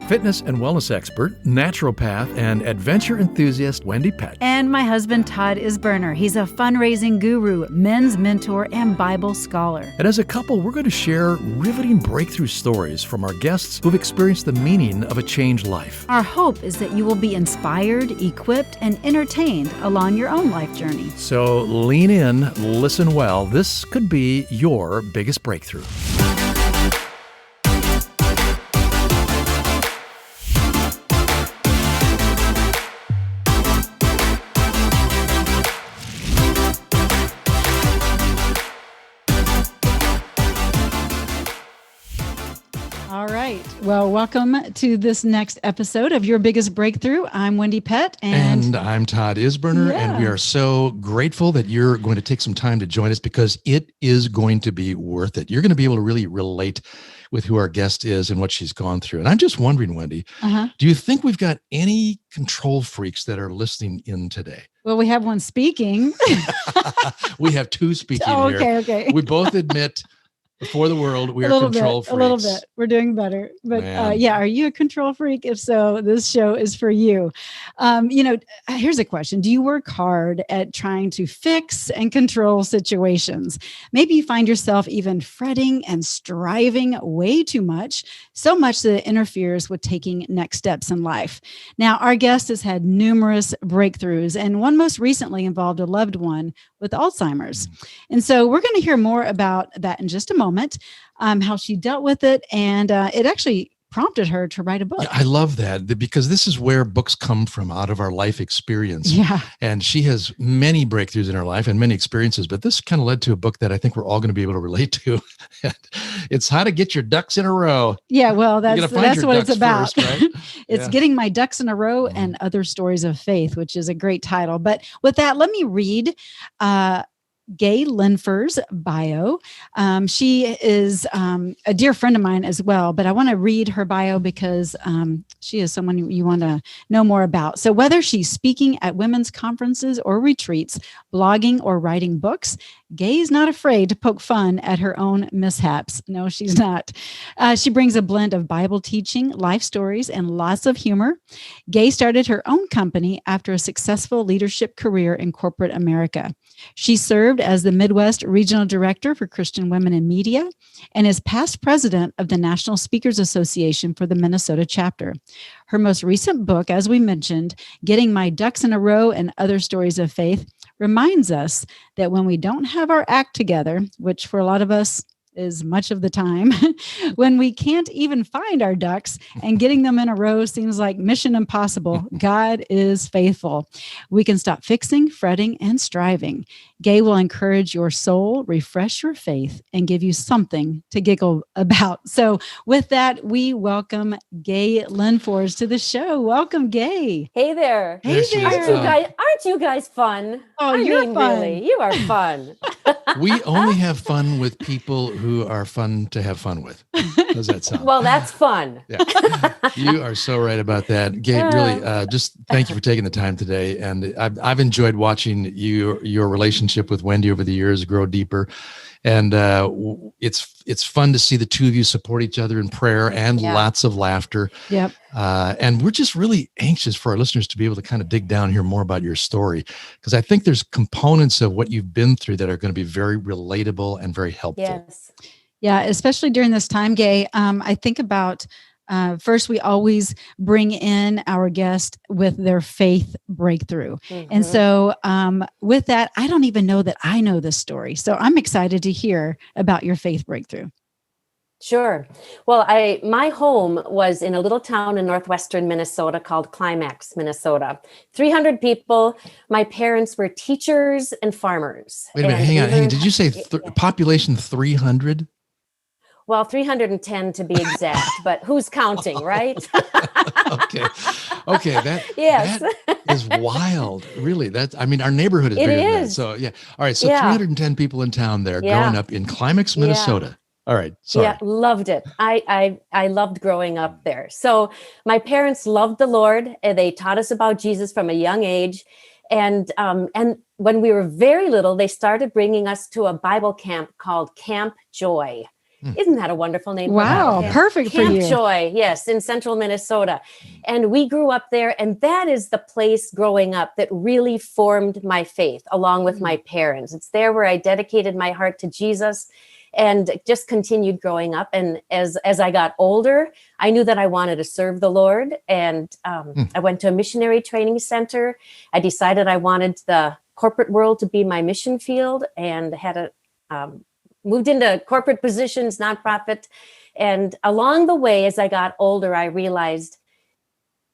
fitness and wellness expert, naturopath, and adventure enthusiast Wendy Pett. And my husband, Todd Isberner. He's a fundraising guru, men's mentor, and Bible scholar. And as a couple, we're going to share riveting breakthrough stories from our guests who've experienced the meaning of a changed life. Our hope is that you will be inspired, equipped, and entertained along your own life journey. So lean in, listen well. This could be your biggest breakthrough. Well, welcome to this next episode of Your Biggest Breakthrough. I'm Wendy Pett. And I'm Todd Isberner. Yeah. And we are so grateful that you're going to take some time to join us because it is going to be worth it. You're going to be able to really relate with who our guest is and what she's gone through. And I'm just wondering, Wendy, do you think we've got any control freaks that are listening in today? Well, we have one speaking. We have two speaking here. Okay. We both admit before the world, we are control freaks. A little bit. We're doing better. But are you a control freak? If so, this show is for you. Here's a question. Do you work hard at trying to fix and control situations? Maybe you find yourself even fretting and striving way too much, so much that it interferes with taking next steps in life. Now, our guest has had numerous breakthroughs, and one most recently involved a loved one with Alzheimer's. And so we're going to hear more about that in just a moment, how she dealt with it. And it actually prompted her to write a book. Yeah, I love that because this is where books come from, out of our life experience. Yeah. And she has many breakthroughs in her life and many experiences, but this kind of led to a book that I think we're all going to be able to relate to. It's How to Get Your Ducks in a Row. Yeah, well, that's what it's about. First, right? It's Getting My Ducks in a Row and Other Stories of Faith, which is a great title. But with that, let me read Gaye Lindfors' bio. She is a dear friend of mine as well, but I want to read her bio because she is someone you want to know more about. So whether she's speaking at women's conferences or retreats, blogging or writing books, Gaye is not afraid to poke fun at her own mishaps. No, she's not. She brings a blend of Bible teaching, life stories, and lots of humor. Gaye started her own company after a successful leadership career in corporate America. She served as the Midwest Regional Director for Christian Women in Media and is past president of the National Speakers Association for the Minnesota chapter. Her most recent book, as we mentioned, Getting My Ducks in a Row and Other Stories of Faith, reminds us that when we don't have our act together, which for a lot of us is much of the time, when we can't even find our ducks and getting them in a row seems like mission impossible, God is faithful. We can stop fixing, fretting, and striving. Gaye will encourage your soul, refresh your faith, and give you something to giggle about. So with that, we welcome Gaye Lindfors to the show. Welcome, Gaye. Hey there. Hey there. Aren't you guys fun? Oh, you're fun. Really, you are fun. We only have fun with people who are fun to have fun with. How does that sound? Well, that's fun. Yeah. You are so right about that. Gaye, really, just thank you for taking the time today. And I've enjoyed watching your relationship with Wendy over the years grow deeper. And it's fun to see the two of you support each other in prayer and lots of laughter. Yep. And we're just really anxious for our listeners to be able to kind of dig down here more about your story, because I think there's components of what you've been through that are going to be very relatable and very helpful. Yes. Yeah, especially during this time, Gaye. I think about first, we always bring in our guest with their faith breakthrough. Mm-hmm. And so with that, I don't even know that I know this story. So I'm excited to hear about your faith breakthrough. Sure. Well, my home was in a little town in northwestern Minnesota called Climax, Minnesota. 300 people. My parents were teachers and farmers. Wait a minute, hang on. Did you say population 300? Well, 310 to be exact, but who's counting, right? Okay. That is wild. Really. Our neighborhood is bigger than that. So yeah. All right. So 310 people in town there growing up in Climax, Minnesota. All right. Sorry. Yeah, loved it. I loved growing up there. So my parents loved the Lord. And they taught us about Jesus from a young age. And when we were very little, they started bringing us to a Bible camp called Camp Joy. Isn't that a wonderful name? Wow, perfect for you. Camp Joy, yes, in central Minnesota. And we grew up there, and that is the place growing up that really formed my faith, along with my parents. It's there where I dedicated my heart to Jesus and just continued growing up. And as I got older, I knew that I wanted to serve the Lord. And I went to a missionary training center. I decided I wanted the corporate world to be my mission field, and had moved into corporate positions, nonprofit. And along the way, as I got older, I realized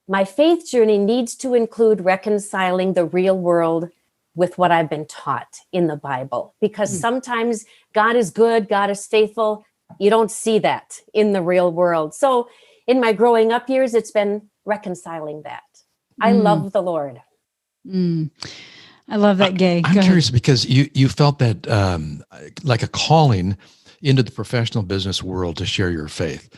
my faith journey needs to include reconciling the real world with what I've been taught in the Bible. Because sometimes God is good, God is faithful. You don't see that in the real world. So in my growing up years, it's been reconciling that. I love the Lord. I love that, Gaye. I'm curious because you felt that like a calling into the professional business world to share your faith.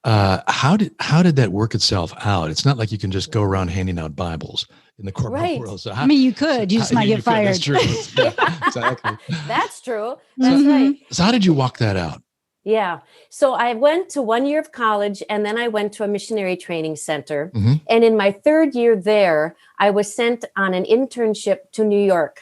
How did that work itself out? It's not like you can just go around handing out Bibles in the corporate world. So you could. You just might get fired. That's true. Exactly. That's true. That's right. So how did you walk that out? Yeah. So I went to 1 year of college, and then I went to a missionary training center. And in my third year there, I was sent on an internship to New York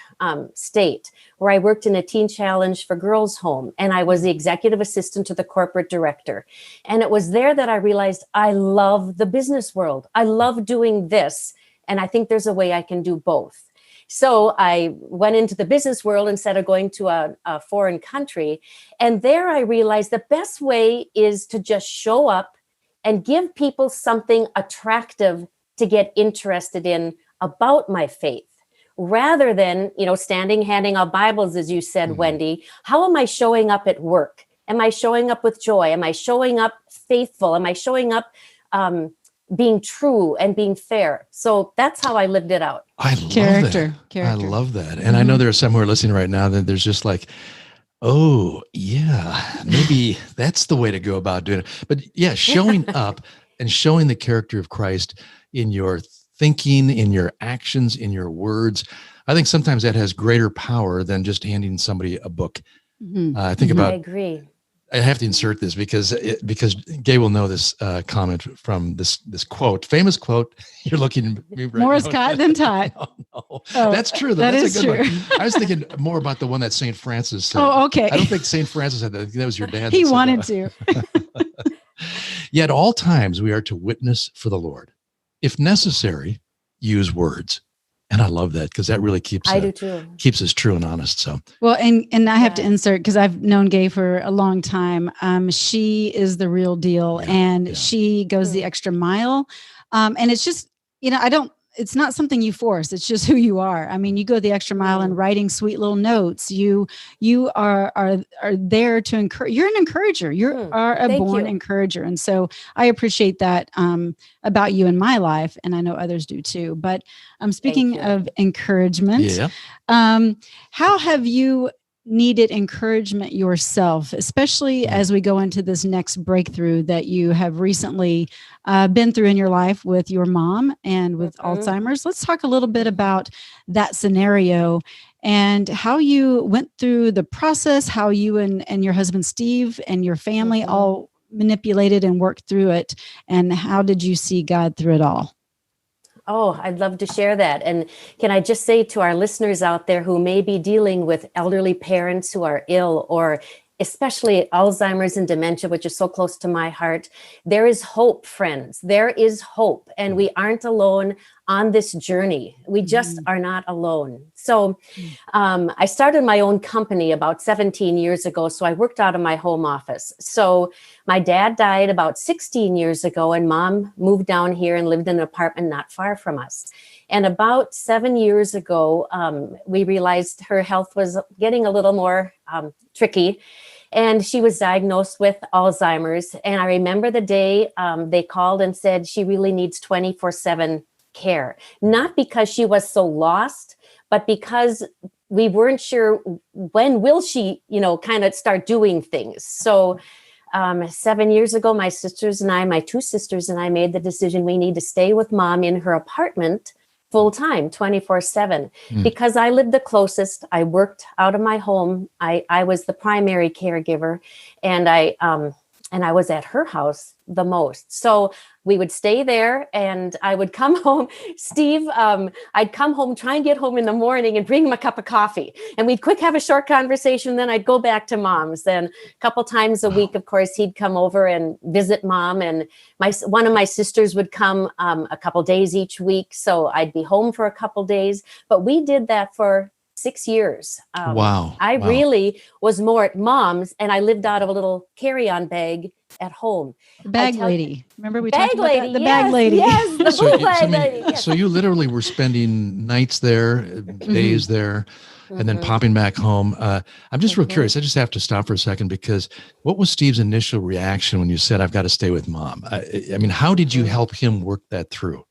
State, where I worked in a teen challenge for girls home. And I was the executive assistant to the corporate director. And it was there that I realized I love the business world. I love doing this. And I think there's a way I can do both. So I went into the business world instead of going to a foreign country. And there I realized the best way is to just show up and give people something attractive to get interested in about my faith, rather than, standing, handing out Bibles, as you said, Wendy. How am I showing up at work? Am I showing up with joy? Am I showing up faithful? Am I showing up being true and being fair? So that's how I lived it out. I love that. I love that. And I know there are some who are listening right now that there's just like, oh yeah, maybe that's the way to go about doing it. But yeah, showing up and showing the character of Christ in your thinking, in your actions, in your words. I think sometimes that has greater power than just handing somebody a book. I agree. I have to insert this because Gaye will know this comment from this quote, famous quote. You're looking at me right now. More is caught than taught. Oh, that's true. That's a good one. I was thinking more about the one that St. Francis said. Oh, okay. I don't think St. Francis had that. That was your dad. He wanted to. Yet at all times we are to witness for the Lord. If necessary, use words. And I love that because that really keeps us true and honest. So well, and I have to insert, because I've known Gaye for a long time. She is the real deal, and she goes the extra mile. And it's just, it's not something you force. It's just who you are. I mean, you go the extra mile in writing sweet little notes. You are there to encourage. You're an encourager. You are a born encourager. And so I appreciate that about you in my life. And I know others do too. But speaking of encouragement, how have you needed encouragement yourself, especially as we go into this next breakthrough that you have recently been through in your life with your mom and with Alzheimer's? Let's talk a little bit about that scenario and how you went through the process, how you and your husband, Steve, and your family all manipulated and worked through it. And how did you see God through it all? Oh, I'd love to share that. And can I just say to our listeners out there who may be dealing with elderly parents who are ill, or especially Alzheimer's and dementia, which is so close to my heart, there is hope, friends. There is hope. And we aren't alone on this journey. We just are not alone. So I started my own company about 17 years ago. So I worked out of my home office. So my dad died about 16 years ago, and mom moved down here and lived in an apartment not far from us. And about 7 years ago, we realized her health was getting a little more tricky. And she was diagnosed with Alzheimer's. And I remember the day they called and said she really needs 24/7 care. Not because she was so lost, but because we weren't sure when will she, kind of start doing things. So 7 years ago, my two sisters and I made the decision we need to stay with mom in her apartment full time, 24/7, because I lived the closest. I worked out of my home. I was the primary caregiver, and I was at her house the most. So we would stay there, and I would come home. Steve, I'd come home, try and get home in the morning and bring him a cup of coffee. And we'd quick have a short conversation. Then I'd go back to mom's. Then a couple times a week, of course, he'd come over and visit mom. And one of my sisters would come a couple days each week. So I'd be home for a couple days. But we did that for 6 years. Wow. I really was more at mom's, and I lived out of a little carry-on bag at home. The bag lady. Remember we talked about lady, that? The yes, bag lady. Yes, the bag lady. Yes. So you literally were spending nights there, days there, and then popping back home. I'm just real curious. I just have to stop for a second, because what was Steve's initial reaction when you said, I've got to stay with mom? I mean, how did you help him work that through?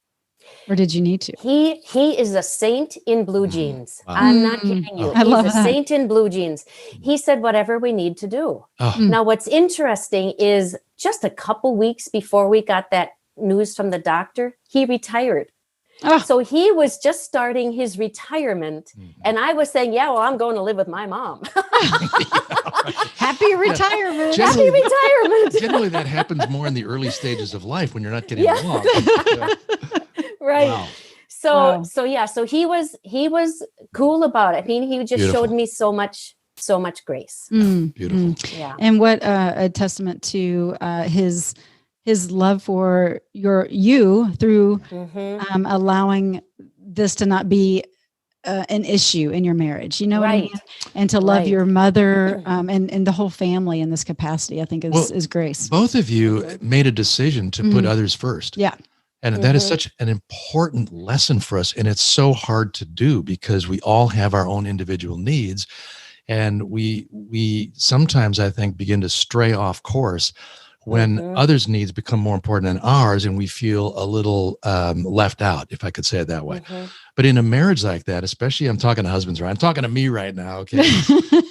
Or did you need to? He is a saint in blue jeans. Wow. I'm not kidding you. I love He's a that. saint in blue jeans. He said whatever we need to do. Oh. Now, what's interesting is just a couple weeks before we got that news from the doctor, he retired. Oh. So he was just starting his retirement. And I was saying, yeah, well, I'm going to live with my mom. Happy retirement. Happy retirement. Generally, that happens more in the early stages of life when you're not getting along. Right. Wow. So he was cool about it. I mean, he just showed me so much grace. Beautiful. Yeah. And what a testament to his love for you through allowing this to not be an issue in your marriage, you know what I mean? And to love your mother and the whole family in this capacity, I think is grace. Both of you made a decision to put others first. Yeah. And that is such an important lesson for us. And it's so hard to do because we all have our own individual needs. And we sometimes, I think, begin to stray off course when others' needs become more important than ours, and we feel a little left out, if I could say it that way. But in a marriage like that, especially, I'm talking to husbands, right? I'm talking to me right now, okay?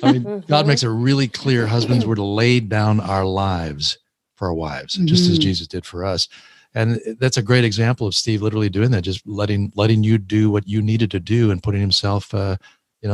I mean, God makes it really clear, husbands, we're to lay down our lives for our wives, just as Jesus did for us. And that's a great example of Steve literally doing that, just letting you do what you needed to do and putting himself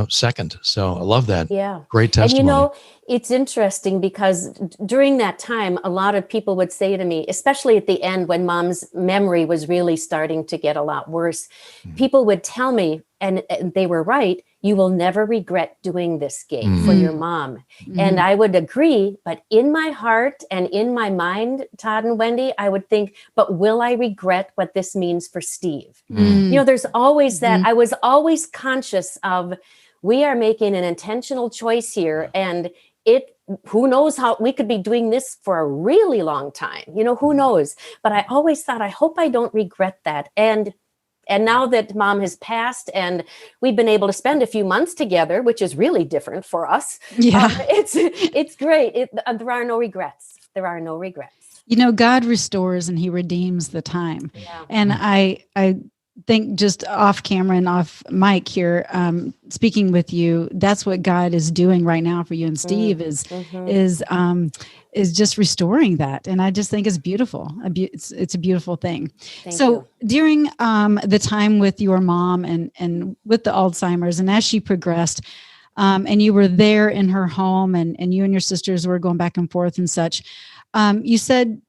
second. So I love that. Yeah. Great testimony. And it's interesting because during that time, a lot of people would say to me, especially at the end when mom's memory was really starting to get a lot worse, people would tell me, and they were right, you will never regret doing this, Gaye, for your mom. And I would agree, but in my heart and in my mind, Todd and Wendy, I would think, but will I regret what this means for Steve? There's always that. I was always conscious of, we are making an intentional choice here, and who knows how we could be doing this for a really long time, who knows? But I always thought, I hope I don't regret that. And now that mom has passed and we've been able to spend a few months together, which is really different for us. Yeah. It's great. There are no regrets. There are no regrets. God restores and he redeems the time. Yeah. And I think, just off camera and off mic here, speaking with you, that's what God is doing right now for you and Steve is just restoring that. And I just think it's beautiful. It's a beautiful thing. Thank you. During the time with your mom and with the Alzheimer's, and as she progressed, and you were there in her home and you and your sisters were going back and forth and such, you said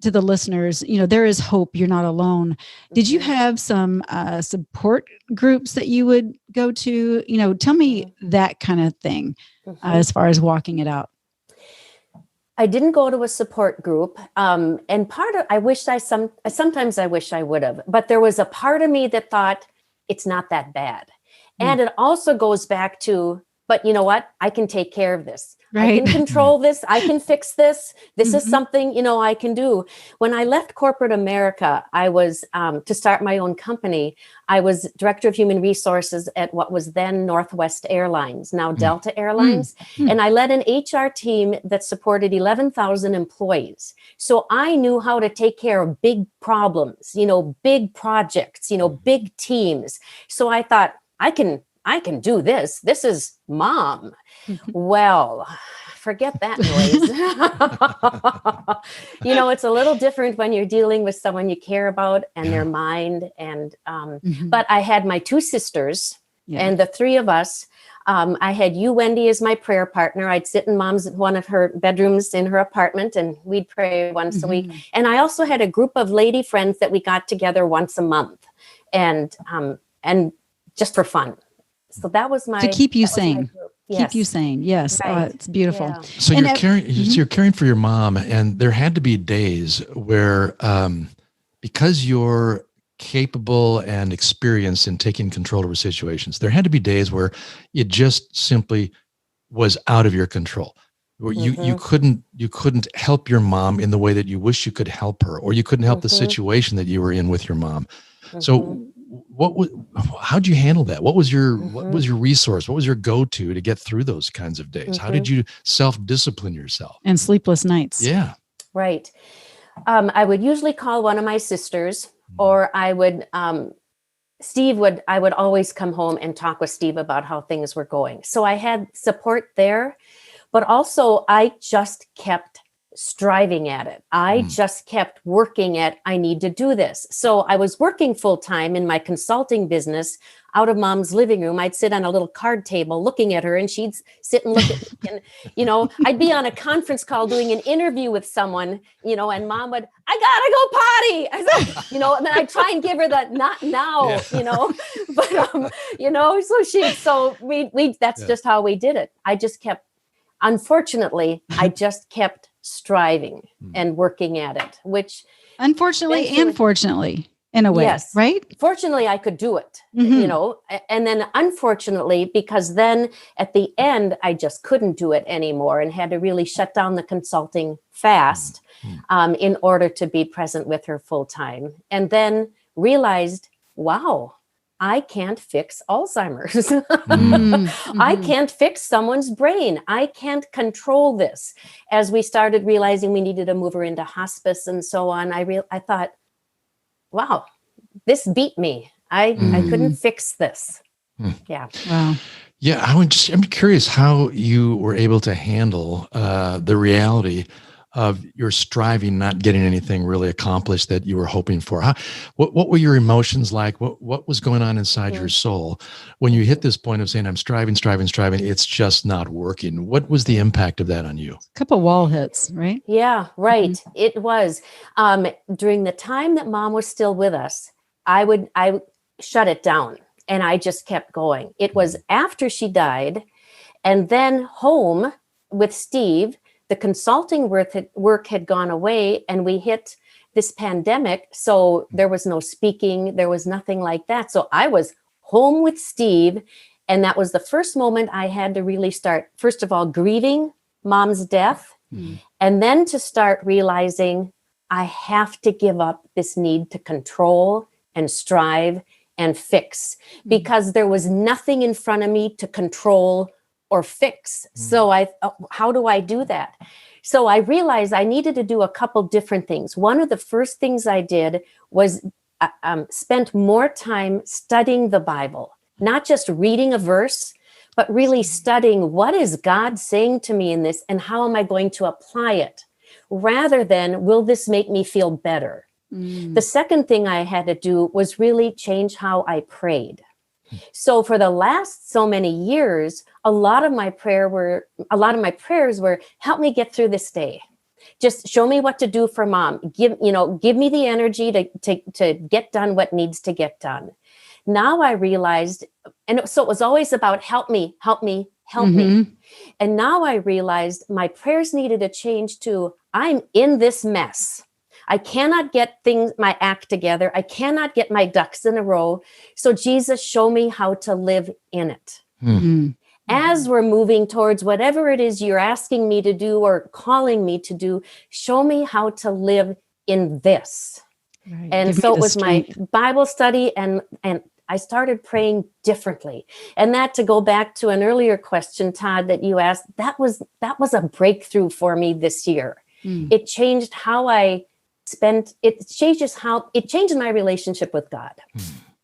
to the listeners, there is hope. You're not alone. Did you have some support groups that you would go to? Tell me that kind of thing as far as walking it out. I didn't go to a support group. And sometimes I wish I would have, but there was a part of me that thought it's not that bad. And it also goes back to, but you know what? I can take care of this. Right. I can control this. I can fix this. This is something, I can do. When I left corporate America, I was to start my own company. I was director of human resources at what was then Northwest Airlines, now Delta Airlines. And I led an HR team that supported 11,000 employees. So I knew how to take care of big problems, big projects, big teams. So I thought, I can I can do this. This is mom. Well, forget that noise. It's a little different when you're dealing with someone you care about and their mind. And, but I had my two sisters and the three of us. I had you, Wendy, as my prayer partner. I'd sit in one of her bedrooms in her apartment, and we'd pray once a week. And I also had a group of lady friends that we got together once a month, and just for fun. So that was my, to keep you sane. Yes. Keep you sane. Yes. Right. It's beautiful. Yeah. So And you're caring for your mom, and there had to be days where, because you're capable and experienced in taking control over situations, there had to be days where it just simply was out of your control, where you couldn't help your mom in the way that you wish you could help her, or you couldn't help the situation that you were in with your mom. So how'd you handle that? What was your resource? What was your go-to to get through those kinds of days? How did you self-discipline yourself? And sleepless nights. Yeah. Right. I would usually call one of my sisters, or I would, I would always come home and talk with Steve about how things were going. So I had support there, but also I just kept striving at it. I just kept working at, I need to do this. So I was working full time in my consulting business out of mom's living room. I'd sit on a little card table looking at her, and she'd sit and look at me. And, I'd be on a conference call doing an interview with someone, and mom would, I gotta go potty. I said, and then I'd try and give her that, not now, but, that's just how we did it. I just kept, unfortunately, I just kept striving and working at it, which unfortunately and fortunately, in a way, yes, right? Fortunately, I could do it, and then unfortunately, because then at the end, I just couldn't do it anymore and had to really shut down the consulting fast in order to be present with her full time. And then realized, wow, I can't fix Alzheimer's. I can't fix someone's brain. I can't control this. As we started realizing we needed to move her into hospice and so on, I thought, wow, this beat me. I couldn't fix this. Yeah. Wow. Yeah. I'm curious how you were able to handle the reality of your striving, not getting anything really accomplished that you were hoping for. What were your emotions like? What was going on inside your soul when you hit this point of saying, I'm striving, it's just not working? What was the impact of that on you? A couple wall hits, right? Yeah, right. It was. During the time that mom was still with us, I shut it down and I just kept going. It was after she died, and then home with Steve, the consulting work had gone away, and we hit this pandemic. So there was no speaking. There was nothing like that. So I was home with Steve. And that was the first moment I had to really start, first of all, grieving mom's death. And then to start realizing I have to give up this need to control and strive and fix, because there was nothing in front of me to control or fix. So how do I do that? So I realized I needed to do a couple different things. One of the first things I did was spent more time studying the Bible, not just reading a verse, but really studying what is God saying to me in this and how am I going to apply it, rather than will this make me feel better? The second thing I had to do was really change how I prayed. So for the last so many years, a lot of my prayers were, help me get through this day. Just show me what to do for mom. Give me the energy to get done what needs to get done. Now I realized, so it was always about help me. And now I realized my prayers needed to change to, I'm in this mess. I cannot get my act together. I cannot get my ducks in a row. So Jesus, show me how to live in it. As we're moving towards whatever it is you're asking me to do or calling me to do, show me how to live in this. Right. And so it was my Bible study, and I started praying differently. And that, to go back to an earlier question, Todd, that you asked, that was a breakthrough for me this year. It changed how I it changes my relationship with God.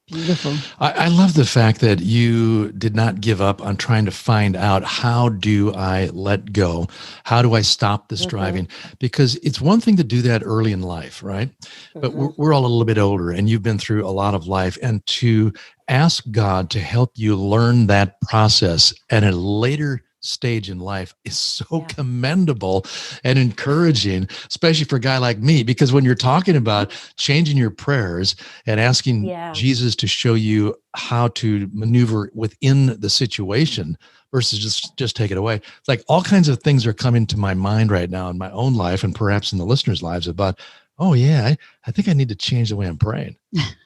Beautiful. I love the fact that you did not give up on trying to find out, how do I let go? How do I stop the striving? Because it's one thing to do that early in life, right? But we're all a little bit older, and you've been through a lot of life, and to ask God to help you learn that process at a later stage in life is so commendable and encouraging, especially for a guy like me, because when you're talking about changing your prayers and asking Jesus to show you how to maneuver within the situation versus just take it away, it's like all kinds of things are coming to my mind right now in my own life and perhaps in the listeners' lives about, oh yeah, I think I need to change the way I'm praying.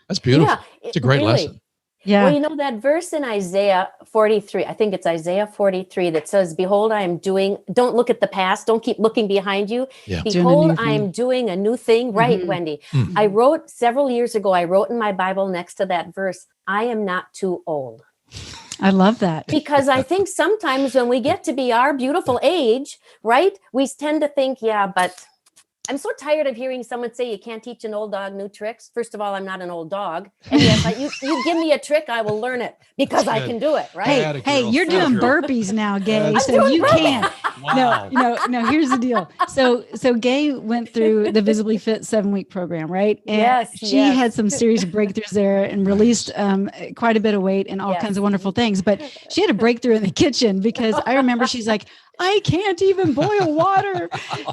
That's beautiful. It's a great lesson. Yeah. Well, you know, that verse in Isaiah 43, I think it's Isaiah 43 that says, behold, I am doing, don't look at the past. Don't keep looking behind you. Yeah. Behold, I am doing a new thing. Right, Wendy? I wrote several years ago, I wrote in my Bible next to that verse, I am not too old. I love that. Because I think sometimes when we get to be our beautiful age, right, we tend to think, yeah, but I'm so tired of hearing someone say you can't teach an old dog new tricks. First of all, I'm not an old dog. And yes, you give me a trick, I will learn it because I can do it, right? Hey, you're doing burpees now, Gaye. So you can't. Wow. No, here's the deal. So Gaye went through the Visibly Fit 7-week program, right? And she had some serious breakthroughs there and released quite a bit of weight and all kinds of wonderful things. But she had a breakthrough in the kitchen because I remember she's like, I can't even boil water.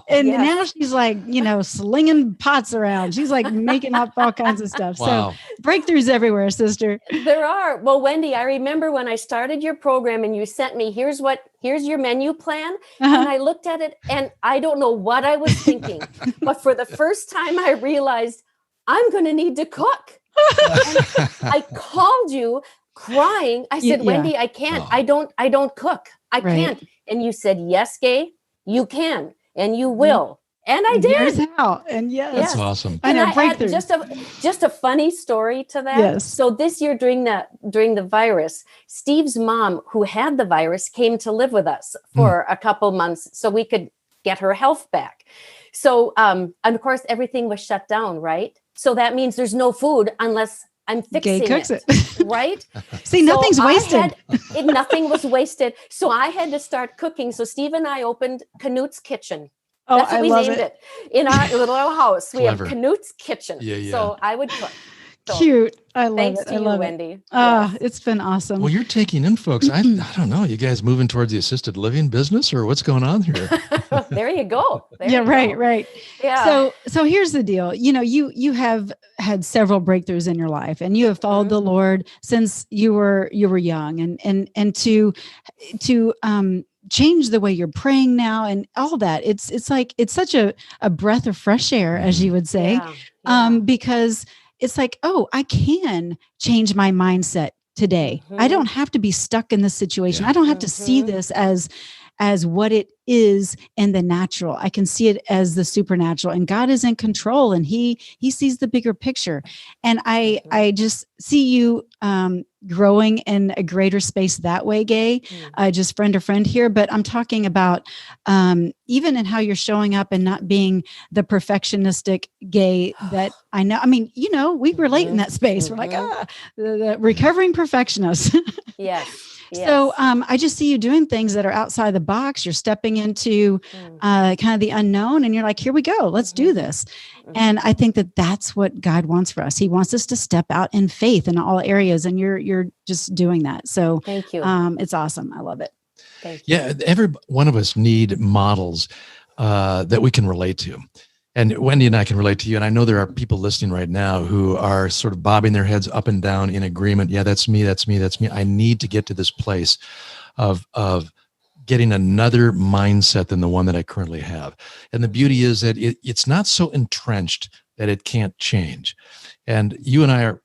And now she's like, slinging pots around. She's like making up all kinds of stuff. Wow. So breakthroughs everywhere, sister. There are. Well, Wendy, I remember when I started your program and you sent me, here's your menu plan. And I looked at it and I don't know what I was thinking, but for the first time I realized I'm going to need to cook. And I called you crying. I said, Wendy, I can't, I don't cook. I can't. And you said, yes, Gaye, you can, and you will. And I did. Here's how. And that's awesome. And I add just a funny story to that. Yes. So this year during the virus, Steve's mom, who had the virus, came to live with us for a couple months so we could get her health back. So, and of course, everything was shut down, right? So that means there's no food unless I'm fixing Gaye cooks it. Right? See, nothing's wasted. Nothing was wasted. So I had to start cooking. So Steve and I opened Canute's Kitchen. Oh, That's what we named it. In our little house. We have Clever. Canute's Kitchen. Yeah. So I would cook. So, cute. I love thanks it. to I you, love Wendy. It. It's been awesome. Well, you're taking in, folks. I don't know. You guys moving towards the assisted living business, or what's going on here? There you go. Right. Yeah. So here's the deal. You have had several breakthroughs in your life, and you have followed the Lord since you were young, and to change the way you're praying now and all that. It's like it's such a breath of fresh air, as you would say, because it's like, oh, I can change my mindset today. I don't have to be stuck in this situation. I don't have to see this as what it is in the natural. I can see it as the supernatural, and God is in control, and he sees the bigger picture. And I just see you growing in a greater space that way, Gaye, just friend to friend here. But I'm talking about even in how you're showing up and not being the perfectionistic Gaye that I know. I mean, we relate in that space. We're like, the recovering perfectionist. Yes. So I just see you doing things that are outside the box. You're stepping into kind of the unknown, and you're like, here we go. Let's do this. And I think that that's what God wants for us. He wants us to step out in faith in all areas, and you're just doing that. So thank you. It's awesome. I love it. Thank you. Yeah, every one of us need models that we can relate to. And Wendy and I can relate to you. And I know there are people listening right now who are sort of bobbing their heads up and down in agreement. Yeah, that's me. I need to get to this place of getting another mindset than the one that I currently have. And the beauty is that it's not so entrenched that it can't change. And you and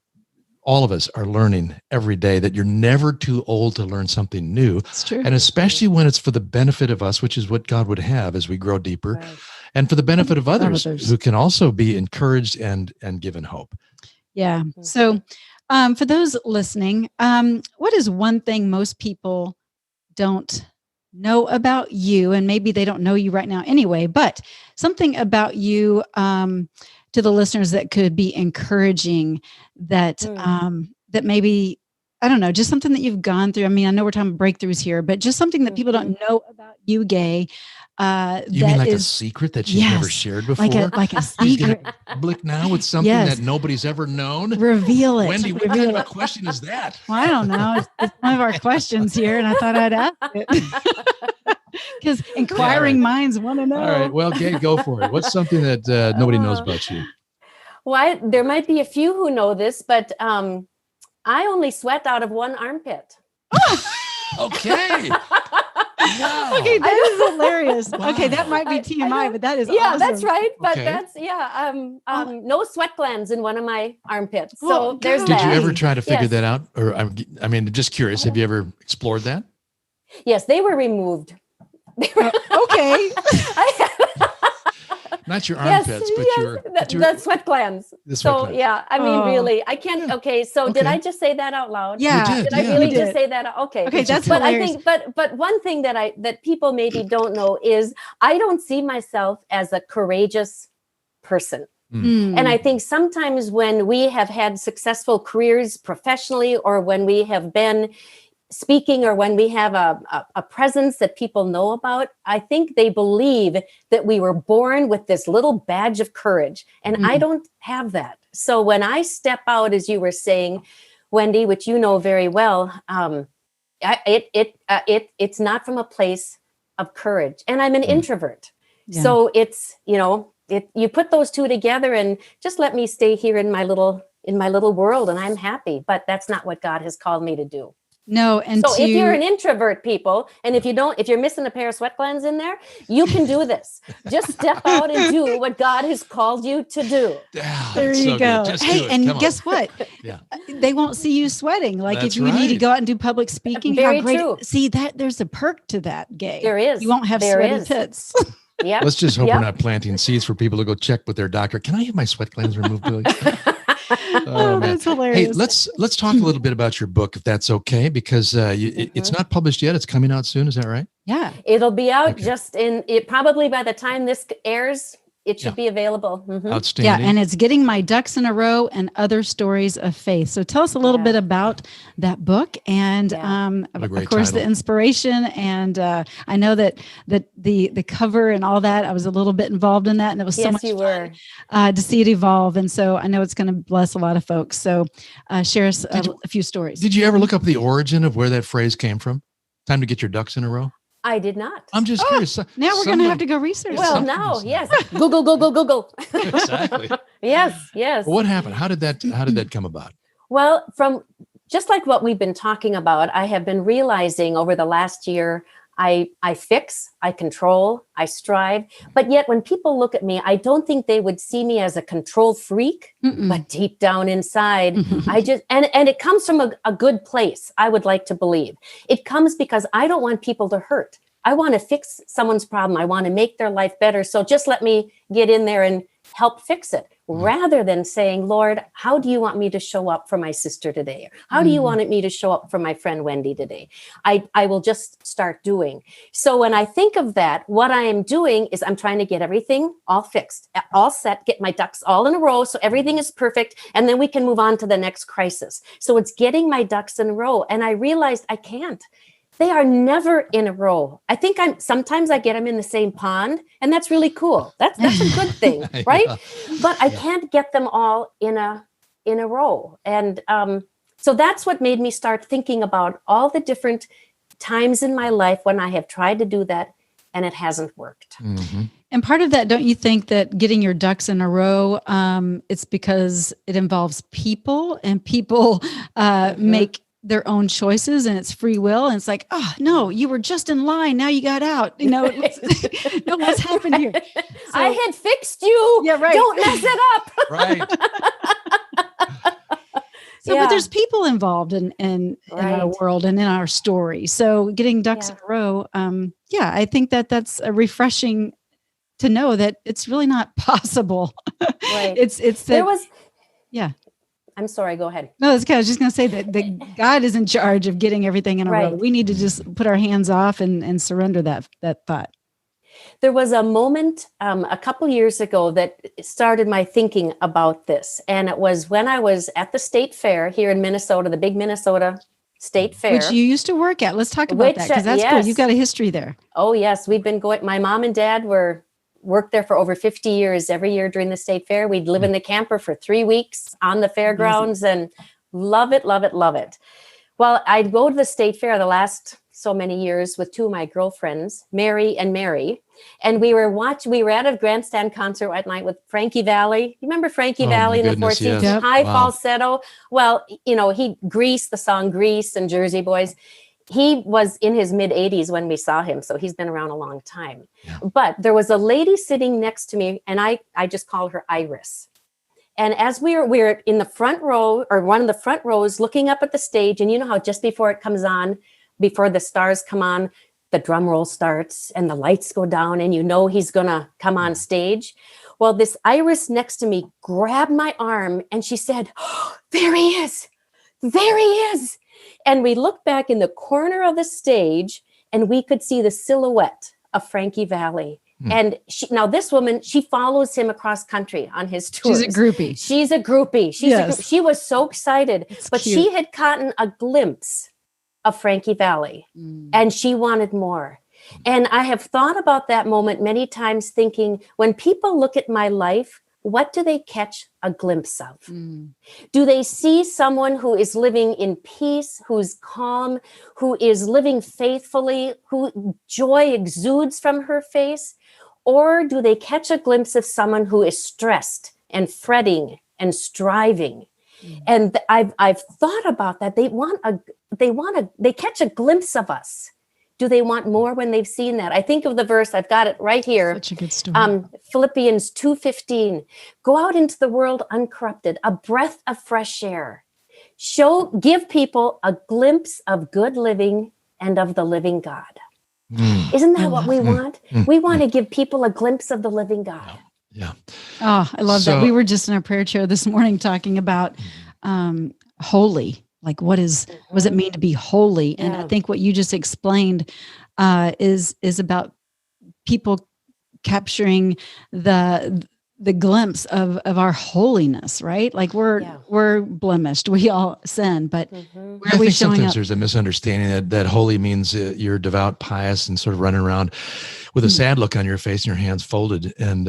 all of us are learning every day that you're never too old to learn something new. It's true. And especially when it's for the benefit of us, which is what God would have as we grow deeper. Right. And for the benefit of others who can also be encouraged and given hope. Yeah. So for those listening, what is one thing most people don't know about you? And maybe they don't know you right now anyway, but something about you to the listeners that could be encouraging that that maybe, I don't know, just something that you've gone through. I mean, I know we're talking breakthroughs here, but just something that people don't know about you, Gaye. You mean like a secret that you've never shared before? Like a secret. Public now with something that nobody's ever known? Reveal it. Wendy, what kind of a question is that? Well, I don't know. It's one of our questions here, and I thought I'd ask it. Because inquiring minds want to know. All right. Well, Gaye, go for it. What's something that nobody knows about you? Well, there might be a few who know this, but I only sweat out of one armpit. Okay. Wow. Okay, that is hilarious. Wow. Okay, that might be TMI, but that is awesome. That's right. But that's no sweat glands in one of my armpits. So there's that. Did you ever try to figure that out? Or I mean, just curious, have you ever explored that? Yes, they were removed. Okay. Not your armpits, but the sweat glands. Yeah, I mean, really, I can't. Okay, so did I just say that out loud? Yeah, did I really just say that? Okay, that's but hilarious. I think, but one thing that people maybe don't know is I don't see myself as a courageous person. And I think sometimes when we have had successful careers professionally, or when we have been speaking, or when we have a presence that people know about, I think they believe that we were born with this little badge of courage. And I don't have that. So when I step out, as you were saying, Wendy, which you know very well, it's not from a place of courage. And I'm an introvert. Yeah. So it's, you put those two together and just let me stay here in my little world, and I'm happy. But that's not what God has called me to do. No, and so if you're an introvert, people, and if you're missing a pair of sweat glands in there, you can do this. Just step out and do what God has called you to do. There you go. Hey, and guess what? They won't see you sweating. Like if you need to go out and do public speaking, very true. See that there's a perk to that, Gaye. There is. You won't have sweaty tits. Yep. Let's just hope we're not planting seeds for people to go check with their doctor. Can I have my sweat glands removed, Billy? That's hilarious. Hey, let's talk a little bit about your book, if that's okay, because it's not published yet. It's coming out soon. Is that right? Yeah. It'll be out probably by the time this airs. It should be available. Outstanding. Yeah, and it's Getting My Ducks in a Row and Other Stories of Faith. So tell us a little bit about that book and, of course, title. The inspiration. And I know that the cover and all that, I was a little bit involved in that, and it was so much fun to see it evolve. And so I know it's going to bless a lot of folks. So share us a few stories. Did you ever look up the origin of where that phrase came from? Time to get your ducks in a row? I did not. I'm just curious. Now we're going to have to go research. Well, now, yes. Google. Exactly. Yes. Well, what happened? How did that come about? Well, from just like what we've been talking about, I have been realizing over the last year, I fix, I control, I strive. But yet when people look at me, I don't think they would see me as a control freak, but deep down inside, I just, and it comes from a good place, I would like to believe. It comes because I don't want people to hurt. I want to fix someone's problem. I want to make their life better. So just let me get in there and help fix it, rather than saying, Lord, how do you want me to show up for my sister today? How do you want me to show up for my friend Wendy today? I will just start doing. So when I think of that, what I am doing is I'm trying to get everything all fixed, all set, get my ducks all in a row so everything is perfect, and then we can move on to the next crisis. So it's getting my ducks in a row. And I realized I can't. They are never in a row. I think sometimes I get them in the same pond, and that's really cool. That's a good thing, right? But I can't get them all in a row. And so that's what made me start thinking about all the different times in my life when I have tried to do that and it hasn't worked. And part of that, don't you think that getting your ducks in a row, it's because it involves people, and people make their own choices, and it's free will. And it's like, oh no, you were just in line. Now you got out. No, what's happened here? So, I had fixed you. Yeah, right. Don't mess it up. Right. So, but there's people involved in our world and in our story. So getting ducks in a row. I think that's a refreshing to know that it's really not possible. Right. I'm sorry, go ahead. No, it's okay. I was just going to say that God is in charge of getting everything in a row. We need to just put our hands off and surrender that thought. There was a moment a couple years ago that started my thinking about this. And it was when I was at the state fair here in Minnesota, the big Minnesota State Fair. Which you used to work at. Let's talk about that, because that's cool. You've got a history there. Oh, yes. We've been going. My mom and dad worked there for over 50 years. Every year during the state fair, we'd live in the camper for 3 weeks on the fairgrounds and love it, love it, love it. Well, I'd go to the state fair the last so many years with two of my girlfriends, Mary and Mary. And we were at a grandstand concert at night with Frankie Valli. You remember Frankie Valli in the Four Seasons? Yes. High falsetto. Well, the song Grease and Jersey Boys. He was in his mid-80s when we saw him, so he's been around a long time. Yeah. But there was a lady sitting next to me, and I just call her Iris. And as we're in the front row, or one of the front rows, looking up at the stage, and you know how just before it comes on, before the stars come on, the drum roll starts and the lights go down and you know he's going to come on stage. Well, this Iris next to me grabbed my arm and she said, "Oh, there he is. There he is." And we looked back in the corner of the stage and we could see the silhouette of Frankie Valli. And this woman, she follows him across country on his tours. She's a groupie. She was so excited, but cute. She had gotten a glimpse of Frankie Valli and she wanted more. And I have thought about that moment many times, thinking, when people look at my life, what do they catch a glimpse of? Do they see someone who is living in peace, who's calm, who is living faithfully, who joy exudes from her face? Or do they catch a glimpse of someone who is stressed and fretting and striving? And I've thought about that. They catch a glimpse of us. Do they want more when they've seen that? I think of the verse, I've got it right here. Such a good story. Philippians 2:15. Go out into the world uncorrupted, a breath of fresh air. Give people a glimpse of good living and of the living God. Isn't that what we want? We want to give people a glimpse of the living God. Yeah. Oh, I love that. We were just in our prayer chair this morning talking about holy. Like, what does it mean to be holy? And I think what you just explained is about people capturing the glimpse of our holiness, right? Like we're blemished. We all sin, but where are we showing sometimes up? There's a misunderstanding that holy means you're devout, pious, and sort of running around with a sad look on your face and your hands folded. And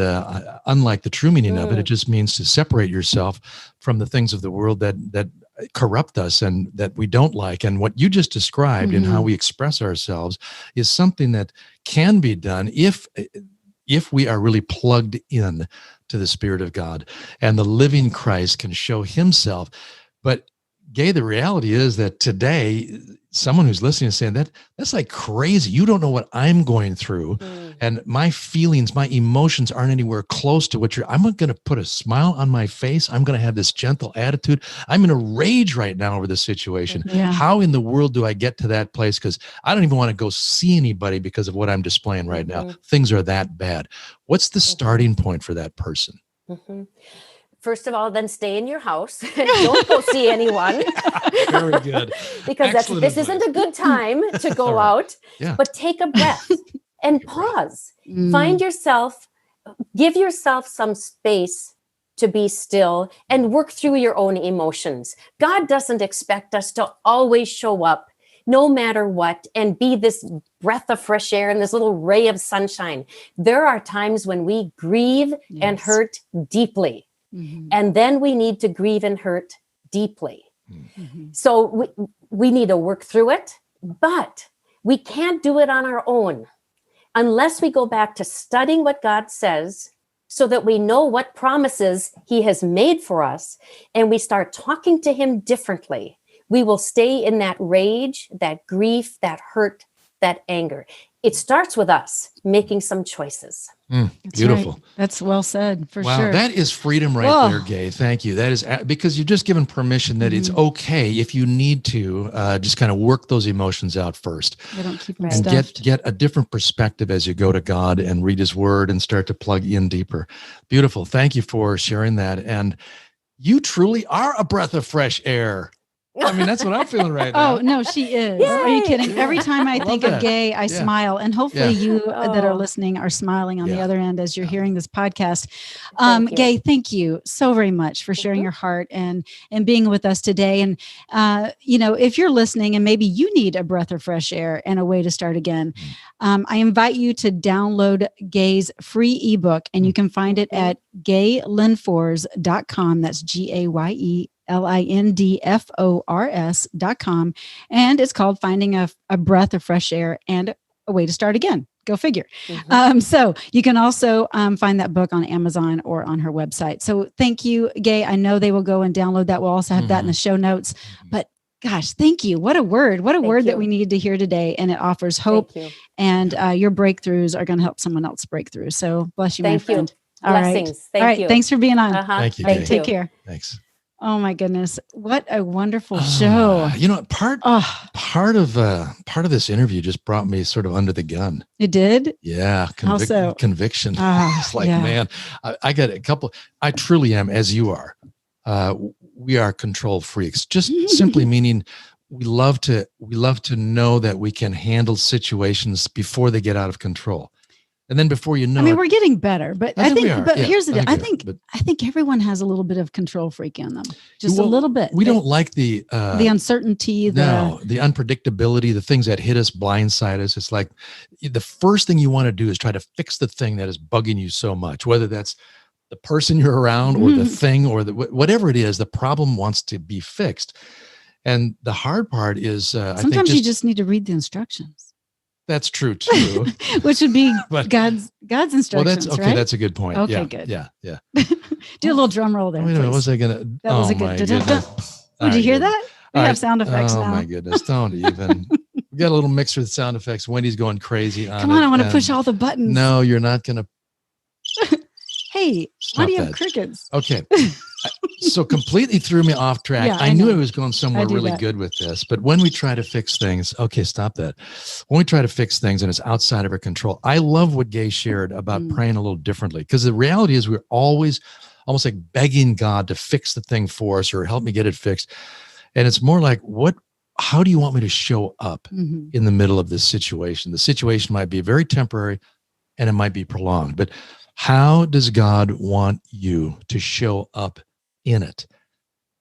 unlike the true meaning of it, it just means to separate yourself from the things of the world that corrupt us and that we don't like. And what you just described in how we express ourselves is something that can be done if we are really plugged in to the Spirit of God, and the living Christ can show himself. But Gaye, the reality is that today, someone who's listening is saying that's like crazy. You don't know what I'm going through. And my feelings, my emotions aren't anywhere close to what I'm going to put a smile on my face. I'm going to have this gentle attitude. I'm in a rage right now over this situation. Yeah. How in the world do I get to that place? Because I don't even want to go see anybody because of what I'm displaying right now. Things are that bad. What's the starting point for that person? First of all, then stay in your house. Don't go see anyone. Very good. Because this isn't a good time to go out. Yeah. But take a breath and pause. Find yourself, give yourself some space to be still and work through your own emotions. God doesn't expect us to always show up no matter what and be this breath of fresh air and this little ray of sunshine. There are times when we grieve and hurt deeply. And then we need to grieve and hurt deeply. So we need to work through it, but we can't do it on our own unless we go back to studying what God says so that we know what promises he has made for us and we start talking to him differently. We will stay in that rage, that grief, that hurt, that anger. It starts with us making some choices. Beautiful. Right. That's well said, for wow, sure. That is freedom right there, Gaye. Thank you. That is because you've just given permission that it's okay if you need to just kind of work those emotions out first. They don't keep them and stuffed. get a different perspective as you go to God and read his word and start to plug in deeper. Beautiful. Thank you for sharing that. And you truly are a breath of fresh air. I mean, that's what I'm feeling right now. Oh, no, she is. Yay! Are you kidding? Every time I think of that. Gaye, I smile. And hopefully you that are Oh. listening are smiling on the other end as you're hearing this podcast. Thank you. Gaye, thank you so very much for sharing your heart and being with us today. And, if you're listening and maybe you need a breath of fresh air and a way to start again, I invite you to download Gaye's free ebook, and you can find it at GayeLindfors.com. That's GayeLindfors.com. And it's called Finding a Breath of Fresh Air and a Way to Start Again. Go figure. So you can also find that book on Amazon or on her website. So thank you, Gaye. I know they will go and download that. We'll also have that in the show notes. But gosh, thank you. What a word. What a word that we needed to hear today. And it offers hope. And your breakthroughs are going to help someone else break through. So bless you, my friend. All Blessings. right. Thank All right. you. Thanks for being on. Thank you. Take care. Thanks. Oh my goodness. What a wonderful show. Part of this interview just brought me sort of under the gun. It did? Yeah. Conviction. It's like, man, I got a couple. I truly am, as you are. We are control freaks, just simply meaning we love to know that we can handle situations before they get out of control. And then before you know we're getting better, but I think here's the deal. I think everyone has a little bit of control freak in them. Just a little bit. We don't like the uncertainty, the unpredictability, the things that hit us, blindside us. It's like the first thing you want to do is try to fix the thing that is bugging you so much, whether that's the person you're around or the thing or whatever it is, the problem wants to be fixed. And the hard part is sometimes you just need to read the instructions. That's true too. Which would be God's instructions. Well, that's okay. Right? That's a good point. Okay, good. Yeah. Do a little drum roll there. Wait a minute, was I gonna? That was a good. Did you hear that? We have sound effects now. Oh my goodness! Don't even. We got a little mixer with sound effects. Wendy's going crazy. Come on, I want to push all the buttons. No, you're not gonna. Hey, why do you have crickets? Okay. So completely threw me off track. Yeah, I knew I was going somewhere really good with this, but when we try to fix things, okay, stop that. When we try to fix things and it's outside of our control, I love what Gaye shared about praying a little differently, because the reality is we're always almost like begging God to fix the thing for us or help me get it fixed. And it's more like, how do you want me to show up in the middle of this situation? The situation might be very temporary and it might be prolonged, but how does God want you to show up in it?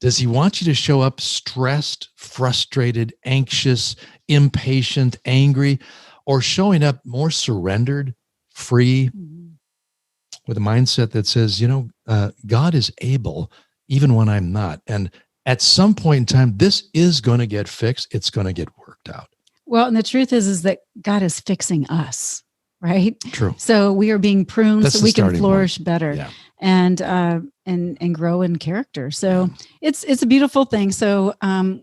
Does he want you to show up stressed, frustrated, anxious, impatient, angry, or showing up more surrendered, free, with a mindset that says, God is able even when I'm not. And at some point in time, this is going to get fixed. It's going to get worked out. Well, and the truth is that God is fixing us. Right. True. So we are being pruned so we can flourish better and grow in character. So it's a beautiful thing. So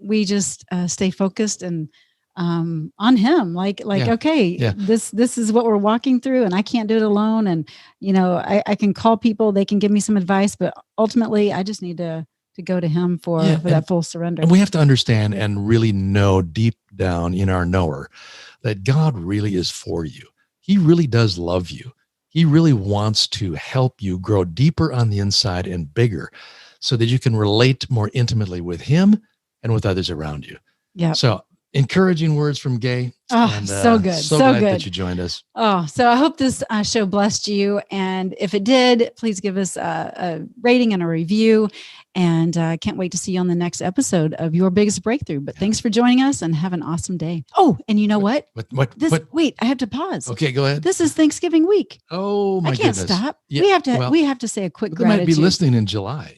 we just stay focused and on him, this is what we're walking through, and I can't do it alone. And I can call people, they can give me some advice, but ultimately I just need to go to him for that full surrender. And we have to understand and really know deep down in our knower that God really is for you. He really does love you. He really wants to help you grow deeper on the inside and bigger so that you can relate more intimately with him and with others around you. Yeah. So encouraging words from Gaye. Oh, and, so good. So glad that you joined us. Oh, so I hope this show blessed you. And if it did, please give us a rating and a review. And I can't wait to see you on the next episode of Your Biggest Breakthrough. But thanks for joining us and have an awesome day. Oh, and you know what? Wait, I have to pause. Okay, go ahead. This is Thanksgiving week. Oh my goodness. I can't stop. Yeah, we have to say a quick they gratitude. might be listening in July,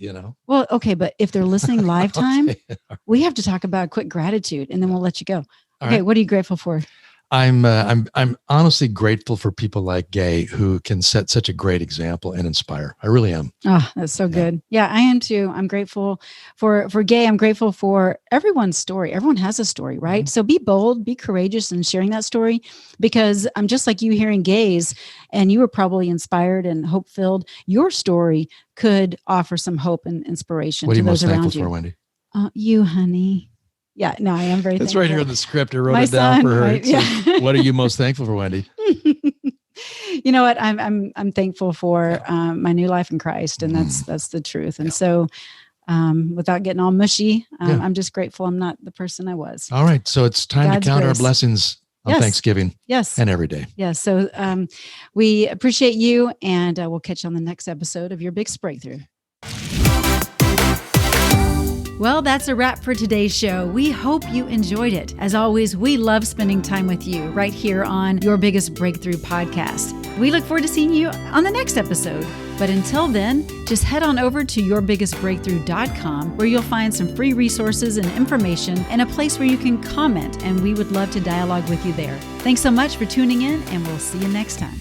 Well, okay, but if they're listening live time, Okay. we have to talk about a quick gratitude and then we'll let you go. All Okay, right. what are you grateful for? I'm honestly grateful for people like Gaye who can set such a great example and inspire. I really am. Oh, that's so good. Yeah, I am too. I'm grateful for Gaye. I'm grateful for everyone's story. Everyone has a story, right? So be bold, be courageous in sharing that story, because I'm just like you hearing Gaye's, and you were probably inspired and hope-filled. Your story could offer some hope and inspiration What are to you most those around thankful you. for, Wendy? You, honey. Yeah, no, I am very That's thankful. right here in the script. I wrote My it down son, for her. right? Yeah. What are you most thankful for, Wendy? You know what? I'm thankful for my new life in Christ, and that's the truth. And so without getting all mushy. Yeah. I'm just grateful I'm not the person I was. All right. So it's time God's to count our grace. blessings on Thanksgiving Yes. and every day. Yes. So we appreciate you, and we'll catch you on the next episode of Your Biggest Breakthrough. Well, that's a wrap for today's show. We hope you enjoyed it. As always, we love spending time with you right here on Your Biggest Breakthrough podcast. We look forward to seeing you on the next episode. But until then, just head on over to yourbiggestbreakthrough.com, where you'll find some free resources and information and a place where you can comment, and we would love to dialogue with you there. Thanks so much for tuning in, and we'll see you next time.